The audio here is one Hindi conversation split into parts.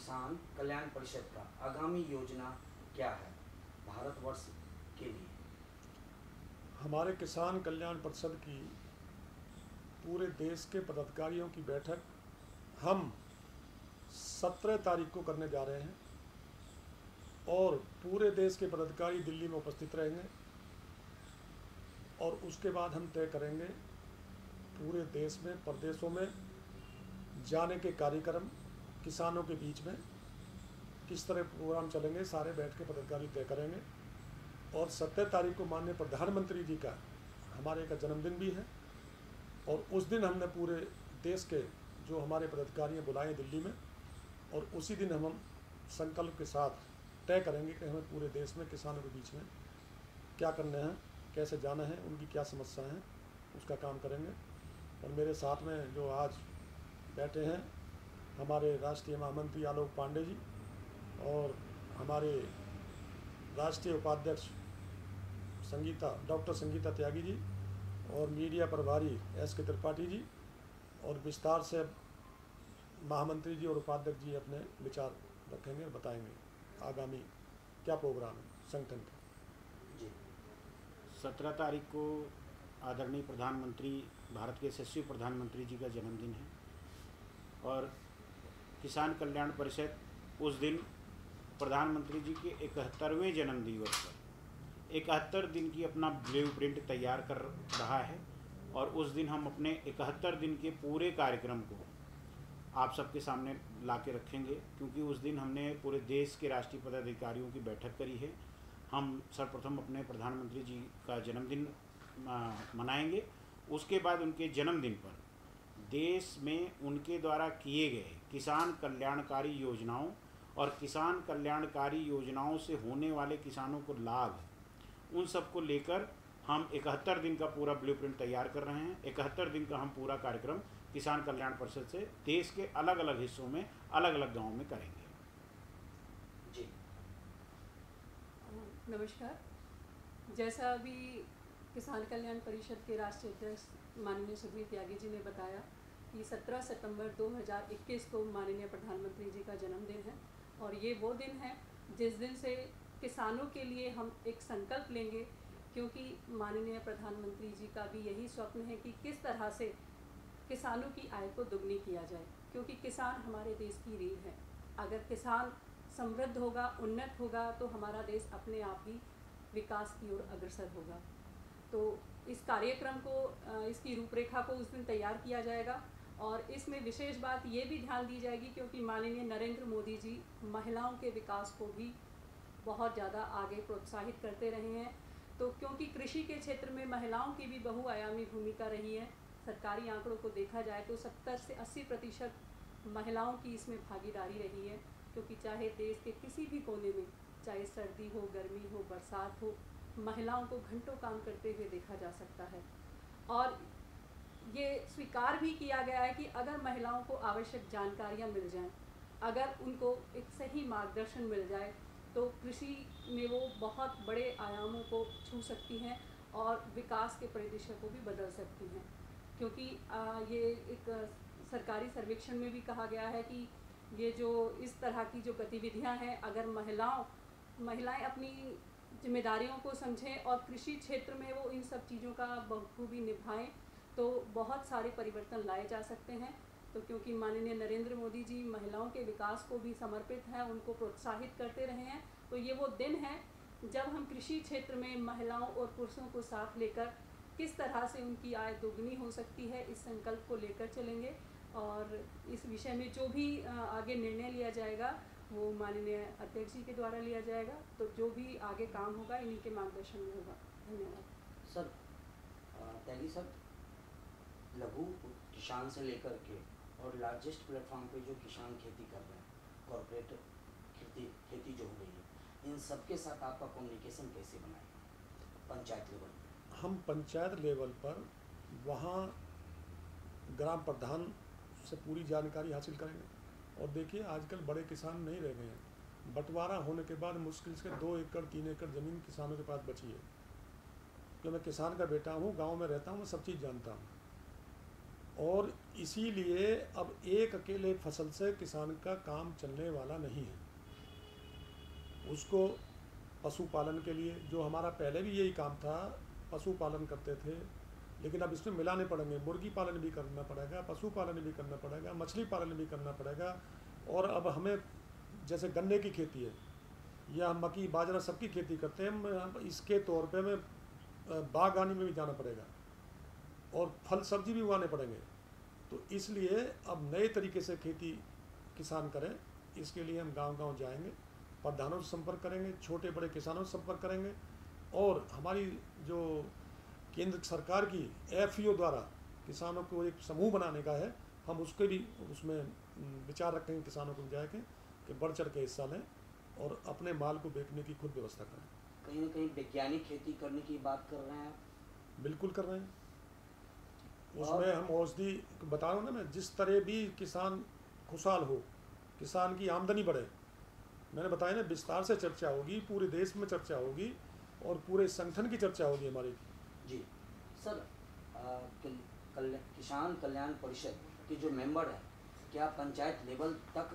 किसान कल्याण परिषद का आगामी योजना क्या है भारतवर्ष के लिए? हमारे किसान कल्याण परिषद की पूरे देश के पदाधिकारियों की बैठक हम 17 तारीख को करने जा रहे हैं और पूरे देश के पदाधिकारी दिल्ली में उपस्थित रहेंगे और उसके बाद हम तय करेंगे पूरे देश में प्रदेशों में जाने के कार्यक्रम, किसानों के बीच में किस तरह प्रोग्राम चलेंगे, सारे बैठ के पदाधिकारी तय करेंगे। और 17 तारीख को माननीय प्रधानमंत्री जी का हमारे का जन्मदिन भी है और उस दिन हमने पूरे देश के जो हमारे पदाधिकारी हैं बुलाए दिल्ली में और उसी दिन हम संकल्प के साथ तय करेंगे कि हमें पूरे देश में किसानों के बीच में क्या करना है, कैसे जाना है, उनकी क्या समस्या है, उसका काम करेंगे। और मेरे साथ में जो आज बैठे हैं हमारे राष्ट्रीय महामंत्री आलोक पांडे जी और हमारे राष्ट्रीय उपाध्यक्ष डॉक्टर संगीता त्यागी जी और मीडिया प्रभारी एस के त्रिपाठी जी और विस्तार से महामंत्री जी और उपाध्यक्ष जी अपने विचार रखेंगे और बताएंगे आगामी क्या प्रोग्राम है संगठन का। जी 17 तारीख को आदरणीय प्रधानमंत्री, भारत के यशस्वी प्रधानमंत्री जी का जन्मदिन है और किसान कल्याण परिषद उस दिन प्रधानमंत्री जी के 71वें जन्म दिवस पर 71 दिन की अपना ब्लूप्रिंट तैयार कर रहा है और उस दिन हम अपने 71 दिन के पूरे कार्यक्रम को आप सबके सामने ला के रखेंगे, क्योंकि उस दिन हमने पूरे देश के राष्ट्रीय पदाधिकारियों की बैठक करी है। हम सर्वप्रथम अपने प्रधानमंत्री जी का जन्मदिन मनाएंगे, उसके बाद उनके जन्मदिन पर देश में उनके द्वारा किए गए किसान कल्याणकारी योजनाओं और किसान कल्याणकारी योजनाओं से होने वाले किसानों को लाभ, उन सब को लेकर हम 71 दिन का पूरा ब्लूप्रिंट तैयार कर रहे हैं। 71 दिन का हम पूरा कार्यक्रम किसान कल्याण परिषद से देश के अलग अलग हिस्सों में, अलग अलग गांवों में करेंगे। जी नमस्कार। जैसा अभी किसान कल्याण परिषद के राष्ट्रीय अध्यक्ष माननीय सुधीर त्यागी जी ने बताया कि 17 सितंबर 2021 को माननीय प्रधानमंत्री जी का जन्मदिन है और ये वो दिन है जिस दिन से किसानों के लिए हम एक संकल्प लेंगे, क्योंकि माननीय प्रधानमंत्री जी का भी यही स्वप्न है कि किस तरह से किसानों की आय को दुगनी किया जाए, क्योंकि किसान हमारे देश की रीढ़ है। अगर किसान समृद्ध होगा, उन्नत होगा तो हमारा देश अपने आप ही विकास की ओर अग्रसर होगा। तो इस कार्यक्रम को, इसकी रूपरेखा को उस दिन तैयार किया जाएगा और इसमें विशेष बात ये भी ध्यान दी जाएगी क्योंकि माननीय नरेंद्र मोदी जी महिलाओं के विकास को भी बहुत ज़्यादा आगे प्रोत्साहित करते रहे हैं। तो क्योंकि कृषि के क्षेत्र में महिलाओं की भी बहुआयामी भूमिका रही है, सरकारी आंकड़ों को देखा जाए तो 70 से 80% महिलाओं की इसमें भागीदारी रही है, क्योंकि चाहे देश के किसी भी कोने में, चाहे सर्दी हो, गर्मी हो, बरसात हो, महिलाओं को घंटों काम करते हुए देखा जा सकता है। और ये स्वीकार भी किया गया है कि अगर महिलाओं को आवश्यक जानकारियाँ मिल जाएं, अगर उनको एक सही मार्गदर्शन मिल जाए तो कृषि में वो बहुत बड़े आयामों को छू सकती हैं और विकास के परिदृश्य को भी बदल सकती हैं। क्योंकि ये एक सरकारी सर्वेक्षण में भी कहा गया है कि ये जो इस तरह की जो गतिविधियां हैं, अगर महिलाएं अपनी जिम्मेदारियों को समझें और कृषि क्षेत्र में वो इन सब चीज़ों का बखूबी निभाएं तो बहुत सारे परिवर्तन लाए जा सकते हैं। तो क्योंकि माननीय नरेंद्र मोदी जी महिलाओं के विकास को भी समर्पित हैं, उनको प्रोत्साहित करते रहे हैं, तो ये वो दिन है जब हम कृषि क्षेत्र में महिलाओं और पुरुषों को साथ लेकर किस तरह से उनकी आय दोगुनी हो सकती है, इस संकल्प को लेकर चलेंगे। और इस विषय में जो भी आगे निर्णय लिया जाएगा वो माननीय अध्यक्ष जी के द्वारा लिया जाएगा। तो जो भी आगे काम होगा इन्हीं के मार्गदर्शन में होगा। धन्यवाद। सर, त्यागी सर, लघु किसान से लेकर के और लार्जेस्ट प्लेटफॉर्म पे जो किसान खेती कर रहे हैं, कॉर्पोरेट खेती जो हो रही है, इन सबके साथ आपका कम्युनिकेशन कैसे बनाएगा पंचायत लेवल पर? हम पंचायत लेवल पर वहाँ ग्राम प्रधान से पूरी जानकारी हासिल करेंगे। और देखिए आजकल बड़े किसान नहीं रह गए हैं, बंटवारा होने के बाद मुश्किल से 2 एकड़ 3 एकड़ ज़मीन किसानों के पास बची है। क्योंकि मैं किसान का बेटा हूँ, गांव में रहता हूँ, मैं सब चीज़ जानता हूँ। और इसीलिए अब एक अकेले फसल से किसान का काम चलने वाला नहीं है। उसको पशुपालन के लिए, जो हमारा पहले भी यही काम था, पशुपालन करते थे, लेकिन अब इसमें मिलाने पड़ेंगे, मुर्गी पालन भी करना पड़ेगा, पशुपालन भी करना पड़ेगा, मछली पालन भी करना पड़ेगा। और अब हमें जैसे गन्ने की खेती है या मक्की बाजरा सबकी खेती करते हैं, हम इसके तौर पे हमें बागवानी में भी जाना पड़ेगा और फल सब्जी भी उगाने पड़ेंगे। तो इसलिए अब नए तरीके से खेती किसान करें, इसके लिए हम गांव-गांव जाएंगे, प्रधानों से संपर्क करेंगे, छोटे बड़े किसानों से संपर्क करेंगे। और हमारी जो केंद्र सरकार की FAO द्वारा किसानों को एक समूह बनाने का है, हम उसके भी उसमें विचार रखेंगे किसानों को जाके कि बढ़ चढ़ के हिस्सा लें और अपने माल को बेचने की खुद व्यवस्था करें। कहीं ना कहीं वैज्ञानिक खेती करने की बात कर रहे हैं आप? बिल्कुल कर रहे हैं। उसमें हम औषधि बता रहा हूँ ना मैं, जिस तरह भी किसान खुशहाल हो, किसान की आमदनी बढ़े, मैंने बताया ना, विस्तार से चर्चा होगी, पूरे देश में चर्चा होगी और पूरे संगठन की चर्चा होगी हमारी। जी सर, किसान कल्याण परिषद के जो मेंबर हैं, क्या पंचायत लेवल तक?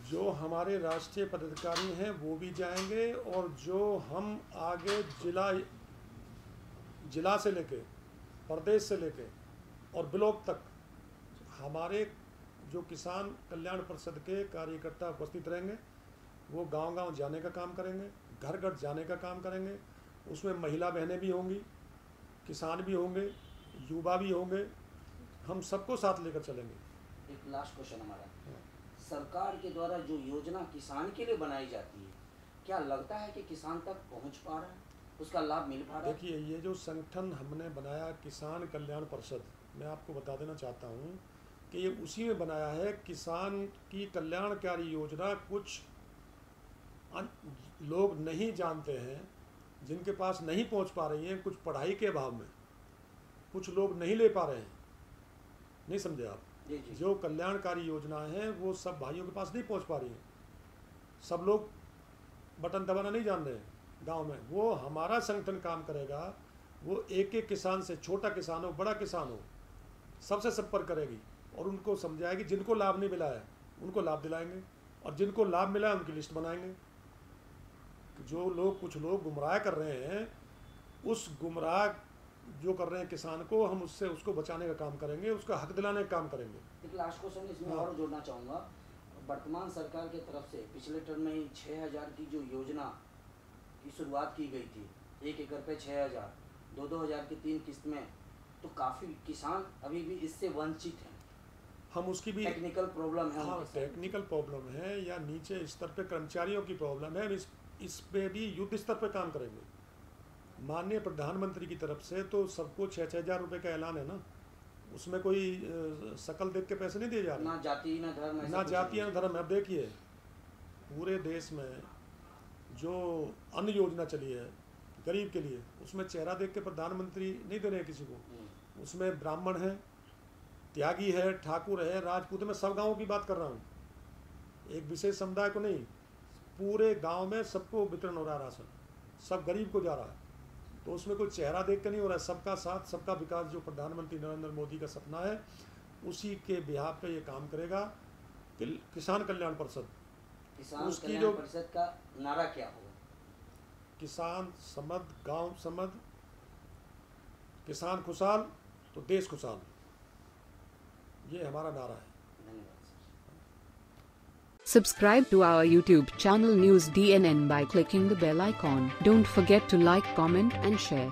जो हमारे राष्ट्रीय पदाधिकारी हैं वो भी जाएंगे और जो हम आगे जिला से लेके प्रदेश से लेके और ब्लॉक तक हमारे जो किसान कल्याण परिषद के कार्यकर्ता उपस्थित रहेंगे, वो गांव-गांव जाने का काम करेंगे, घर-घर जाने का काम करेंगे। उसमें महिला बहनें भी होंगी, किसान भी होंगे, युवा भी होंगे, हम सबको साथ लेकर चलेंगे। एक लास्ट क्वेश्चन हमारा, सरकार के द्वारा जो योजना किसान के लिए बनाई जाती है, क्या लगता है कि किसान तक पहुंच पा रहा है, उसका लाभ मिल पा रहा है? देखिए, ये जो संगठन हमने बनाया किसान कल्याण परिषद, मैं आपको बता देना चाहता हूँ कि ये उसी में बनाया है। किसान की कल्याणकारी योजना कुछ लोग नहीं जानते हैं, जिनके पास नहीं पहुँच पा रही हैं, कुछ पढ़ाई के अभाव में कुछ लोग नहीं ले पा रहे हैं, नहीं समझे आप? जी जी। जो कल्याणकारी योजना है वो सब भाइयों के पास नहीं पहुंच पा रही है। सब लोग बटन दबाना नहीं जान रहे गांव में। वो हमारा संगठन काम करेगा, वो एक एक किसान से, छोटा किसान हो बड़ा किसान हो, सबसे संपर्क करेगी और उनको समझाएगी। जिनको लाभ नहीं मिला है उनको लाभ दिलाएंगे और जिनको लाभ मिला है उनकी लिस्ट बनाएंगे। जो लोग, कुछ लोग गुमराह कर रहे हैं, उस गुमराह जो कर रहे हैं किसान को, हम उसको बचाने का काम करेंगे, उसका हक दिलाने का काम करेंगे। एक लास्ट क्वेश्चन इसमें और जोड़ना चाहूँगा। वर्तमान सरकार की तरफ से पिछले टर्म में ही 6000 की जो योजना की शुरुआत की गई थी, 1 एकड़ पे 6000, 2-2000 की 3 किस्त में, तो काफ़ी किसान अभी भी इससे वंचित हैं। हम उसकी भी टेक्निकल प्रॉब्लम है। हाँ, टेक्निकल प्रॉब्लम है या नीचे स्तर पे कर्मचारियों की प्रॉब्लम है। इस पे भी युद्ध स्तर पे काम करेंगे। माननीय प्रधानमंत्री की तरफ से तो सबको 6-6 हज़ार रुपये का ऐलान है ना, उसमें कोई शकल देख के पैसे नहीं दिए जा रहे, ना जाति ना धर्म, ना जाति ना धर्म। अब देखिए, पूरे देश में जो अन्न योजना चली है गरीब के लिए, उसमें चेहरा देख के प्रधानमंत्री नहीं दे रहे हैं किसी को। उसमें ब्राह्मण है, त्यागी है, ठाकुर है, राजपूत है, मैं सब गाँवों की बात कर रहा हूँ, एक विशेष समुदाय को नहीं। पूरे गांव में सबको वितरण हो रहा है राशन, सब गरीब को जा रहा है। तो उसमें कोई चेहरा देख कर नहीं हो रहा है। सबका साथ सबका विकास जो प्रधानमंत्री नरेंद्र मोदी का सपना है, उसी के बिहाफ पे ये काम करेगा किसान कल्याण परिषद। किसान कल्याण परिषद का नारा क्या होगा? किसान समृद्ध, गांव समृद्ध, किसान खुशहाल तो देश खुशहाल, ये हमारा नारा है। Subscribe to our YouTube channel News DNN by clicking the bell icon. Don't forget to like, comment and share.